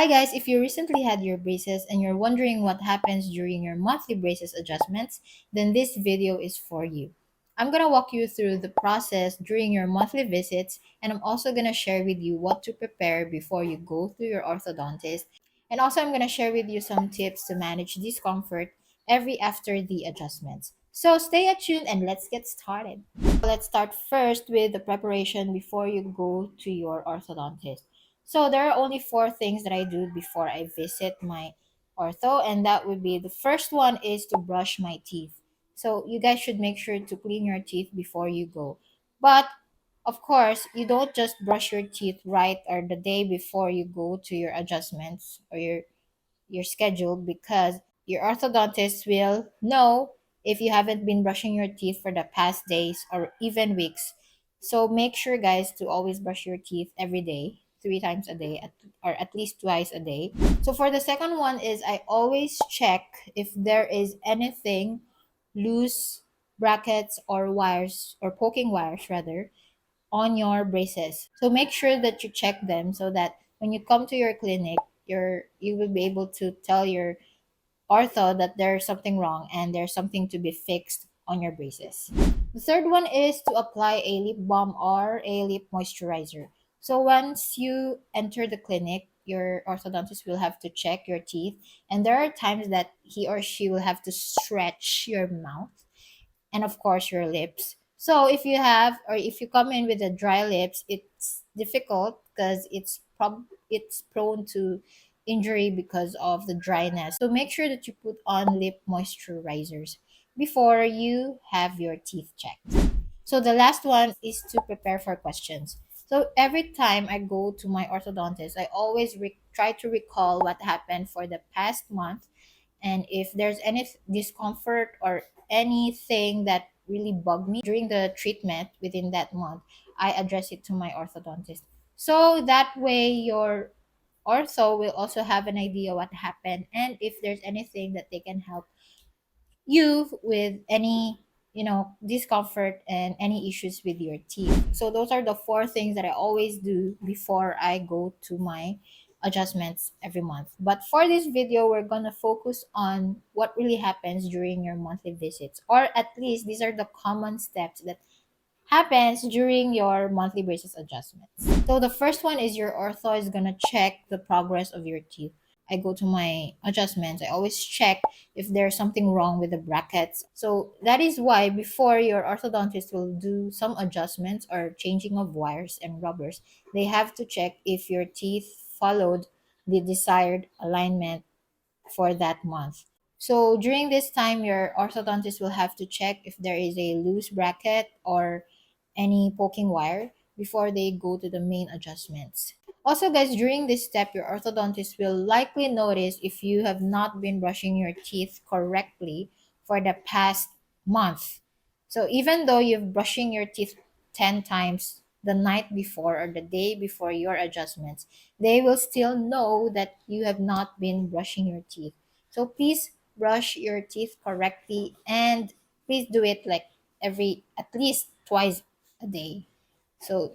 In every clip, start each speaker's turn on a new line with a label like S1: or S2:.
S1: Hi guys, if you recently had your braces and you're wondering what happens during your monthly braces adjustments, then this video is for you. I'm going to walk you through the process during your monthly visits, and I'm also going to share with you what to prepare before you go to your orthodontist. And also I'm going to share with you some tips to manage discomfort every after the adjustments. So stay tuned and let's get started. Let's start first with the preparation before you go to your orthodontist. So there are only four things that I do before I visit my ortho, and that would be the first one is to brush my teeth. So you guys should make sure to clean your teeth before you go. But of course, you don't just brush your teeth right or the day before you go to your adjustments or your schedule, because your orthodontist will know if you haven't been brushing your teeth for the past days or even weeks. So make sure, guys, to always brush your teeth every day, 3 times a day, or at least twice a day. So for the second one is I always check if there is anything loose, brackets or wires, or poking wires rather, on your braces. So make sure that you check them so that when you come to your clinic, you will be able to tell your ortho that there's something wrong and there's something to be fixed on your braces. The third one is to apply a lip balm or a lip moisturizer. So once you enter the clinic, your orthodontist will have to check your teeth, and there are times that he or she will have to stretch your mouth and of course your lips. So if you have or if you come in with a dry lips, it's difficult because it's prone to injury because of the dryness. So make sure that you put on lip moisturizers before you have your teeth checked. So the last one is to prepare for questions. So every time I go to my orthodontist, I always try to recall what happened for the past month, and if there's any discomfort or anything that really bugged me during the treatment within that month, I address it to my orthodontist. So that way your ortho will also have an idea what happened, and if there's anything that they can help you with any discomfort and any issues with your teeth. So those are the four things that I always do before I go to my adjustments every month. But for this video, we're gonna focus on what really happens during your monthly visits, or at least these are the common steps that happens during your monthly braces adjustments. So the first one is your ortho is gonna check the progress of your teeth. I go to my adjustments, I always check if there's something wrong with the brackets. So that is why before your orthodontist will do some adjustments or changing of wires and rubbers, they have to check if your teeth followed the desired alignment for that month. So during this time, your orthodontist will have to check if there is a loose bracket or any poking wire before they go to the main adjustments. Also, guys, during this step, your orthodontist will likely notice if you have not been brushing your teeth correctly for the past month. So even though you're brushing your teeth 10 times the night before or the day before your adjustments, they will still know that you have not been brushing your teeth. So please brush your teeth correctly, and please do it like every at least twice a day. So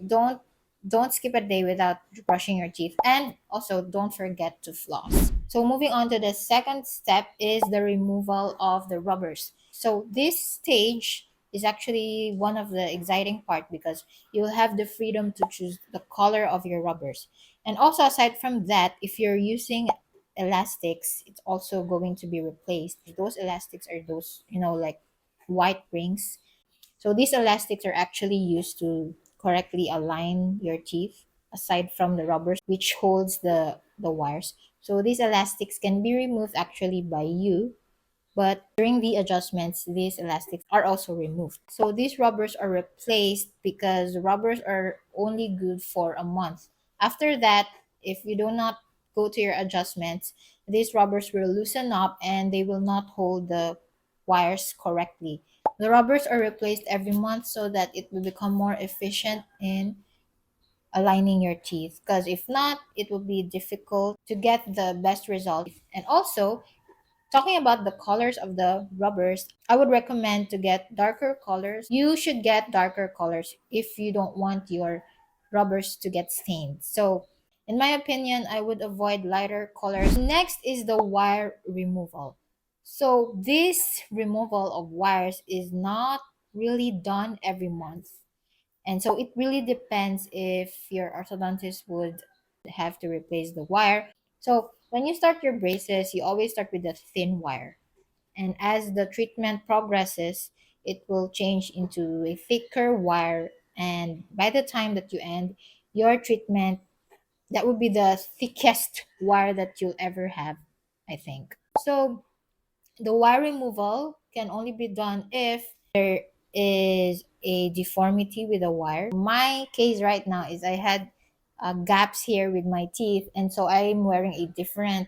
S1: don't skip a day without brushing your teeth, and also don't forget to floss. So moving on to the second step is the removal of the rubbers. So this stage is actually one of the exciting part because you'll have the freedom to choose the color of your rubbers. And also aside from that, if you're using elastics, it's also going to be replaced. Those elastics are those, like white rings. So these elastics are actually used to correctly align your teeth aside from the rubbers which holds the wires. So these elastics can be removed actually by you, but during the adjustments, these elastics are also removed. So these rubbers are replaced because rubbers are only good for a month. After that, if you do not go to your adjustments, these rubbers will loosen up and they will not hold the wires correctly. The rubbers are replaced every month so that it will become more efficient in aligning your teeth, because if not, it will be difficult to get the best result. And also, talking about the colors of the rubbers, I would recommend to get darker colors. You should get darker colors if you don't want your rubbers to get stained. So In my opinion, I would avoid lighter colors. Next is the wire removal. So this removal of wires is not really done every month. And so it really depends if your orthodontist would have to replace the wire. So when you start your braces, you always start with the thin wire. And as the treatment progresses, it will change into a thicker wire. And by the time that you end your treatment, that would be the thickest wire that you'll ever have, I think. So the wire removal can only be done if there is a deformity with the wire. My case right now is I had gaps here with my teeth, and so I'm wearing a different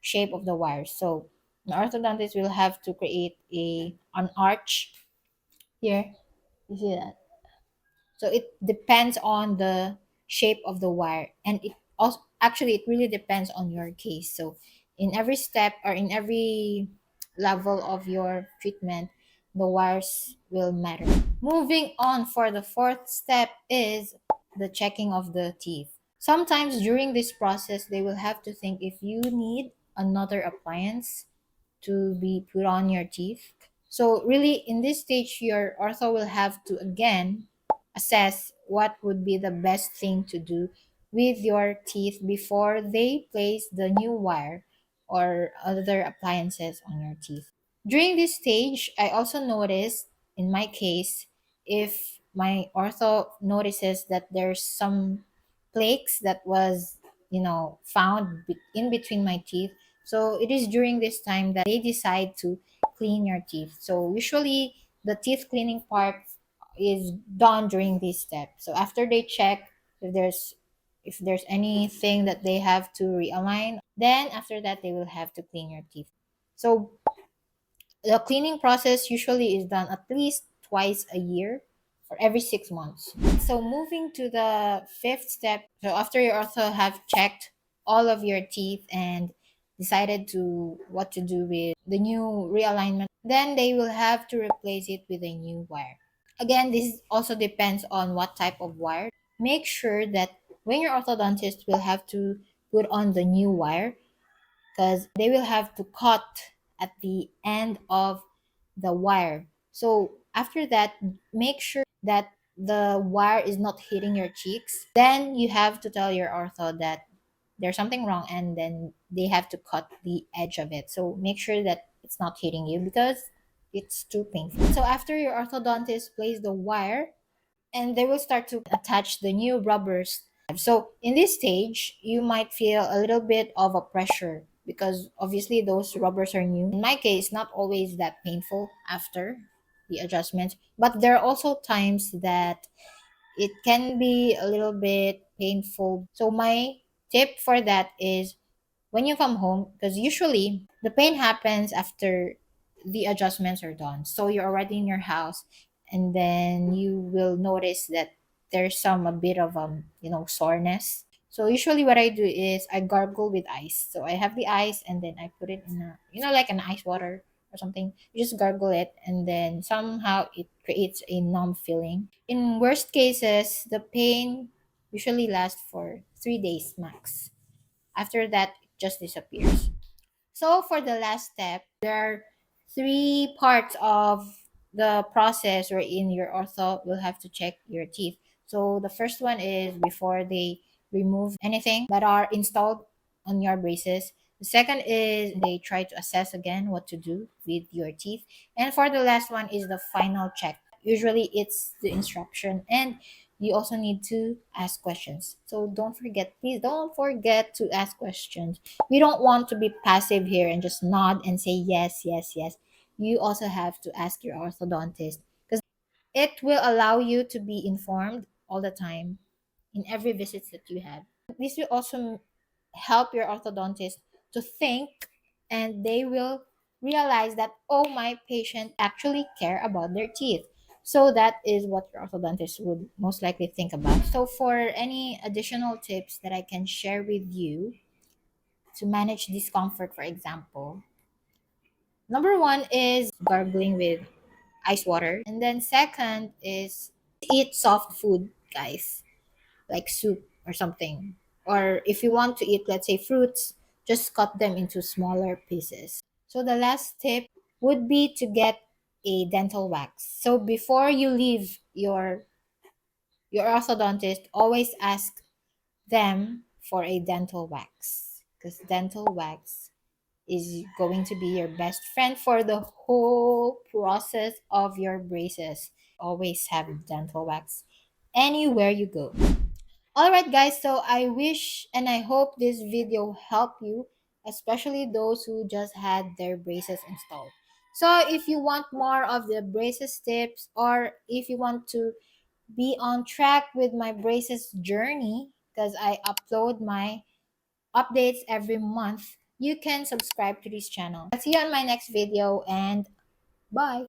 S1: shape of the wire. So the orthodontist will have to create an arch here. You see that? So it depends on the shape of the wire, and it also actually it really depends on your case. So in every step or in every level of your treatment, the wires will matter. Moving on, for the fourth step is the checking of the teeth. Sometimes during this process, they will have to think if you need another appliance to be put on your teeth. So really in this stage, your ortho will have to again assess what would be the best thing to do with your teeth before they place the new wire or other appliances on your teeth. During this stage, I also noticed in my case, if my ortho notices that there's some plaques that was, found in between my teeth. So it is during this time that they decide to clean your teeth. So usually the teeth cleaning part is done during this step. So after they check if there's anything that they have to realign, then after that they will have to clean your teeth. So the cleaning process usually is done at least twice a year or every 6 months. So moving to the fifth step, so after you also have checked all of your teeth and decided to what to do with the new realignment, then they will have to replace it with a new wire. Again, this also depends on what type of wire. Make sure that when your orthodontist will have to put on the new wire, because they will have to cut at the end of the wire. So after that, make sure that the wire is not hitting your cheeks. Then you have to tell your ortho that there's something wrong, and then they have to cut the edge of it. So make sure that it's not hitting you because it's too painful. So after your orthodontist places the wire, and they will start to attach the new rubbers. So in this stage, you might feel a little bit of a pressure because obviously those rubbers are new. In my case, not always that painful after the adjustments, but there are also times that it can be a little bit painful. So my tip for that is when you come home, because usually the pain happens after the adjustments are done. So you're already in your house, and then you will notice that there's a bit of soreness. So usually what I do is I gargle with ice. So I have the ice, and then I put it in like an ice water or something. You just gargle it, and then somehow it creates a numb feeling. In worst cases, the pain usually lasts for 3 days max. After that, it just disappears. So for the last step, there are three parts of the process wherein your ortho will have to check your teeth. So the first one is before they remove anything that are installed on your braces. The second is they try to assess again what to do with your teeth. And for the last one is the final check. Usually it's the instruction, and you also need to ask questions. So please don't forget to ask questions. We don't want to be passive here and just nod and say yes, yes, yes. You also have to ask your orthodontist because it will allow you to be informed all the time in every visit that you have. This will also help your orthodontist to think, and they will realize that, oh, my patient actually care about their teeth. So that is what your orthodontist would most likely think about. So for any additional tips that I can share with you to manage discomfort, for example, number one is gargling with ice water. And then second is eat soft food, guys, like soup or something. Or if you want to eat, let's say, fruits, just cut them into smaller pieces. So the last tip would be to get a dental wax. So before you leave your orthodontist, always ask them for a dental wax, because dental wax is going to be your best friend for the whole process of your braces. Always have dental wax anywhere you go. All right, guys, so I wish and I hope this video helped you, especially those who just had their braces installed. So if you want more of the braces tips, or if you want to be on track with my braces journey, because I upload my updates every month, you can subscribe to this channel. I'll see you on my next video, and bye.